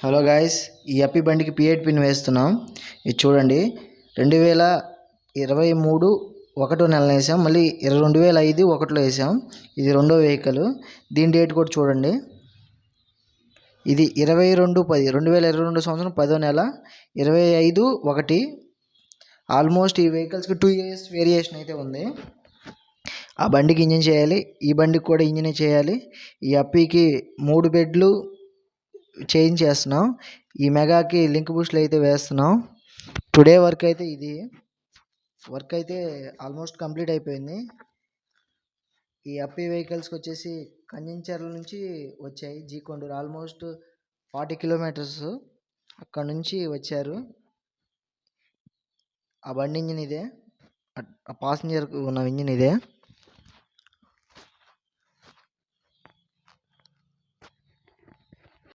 Hello guys, ఈ అప్పి బండికి P8 pin వేస్తున్నాం. ఇది చూడండి, 2023 ఒకటో నెలలో వేసాం, మళ్ళీ 2005 ఒకటిలో వేసాం. ఇది రెండో వెహికల్. దీని డేట్ కూడా చూడండి, ఇది 2022 సంవత్సరం 10వ నెల 25/1. ఆల్మోస్ట్ ఈ వెహికల్స్కి 2 years వేరియేషన్ అయితే ఉంది. ఆ బండికి ఇంజిన్ చేయాలి, ఈ బండికి కూడా ఇంజిన్ చేయాలి. ఈ అప్పికి 3 బెడ్లు చేయించేస్తున్నాం. ఈ మెగాకి లింక్ బూస్ట్లు అయితే వేస్తున్నాం. టుడే వర్క్ అయితే ఇది వర్క్ అయితే ఆల్మోస్ట్ కంప్లీట్ అయిపోయింది. ఈ అప్పి వెహికల్స్కి వచ్చేసి కంచెంచర్ల నుంచి వచ్చాయి జీకొండూరు, ఆల్మోస్ట్ 40 kilometers అక్కడ నుంచి వచ్చారు. ఆ బండి ఇంజిన్ ఇదే, ఆ ప్యాసింజర్ ఉన్న ఇంజిన్ ఇదే.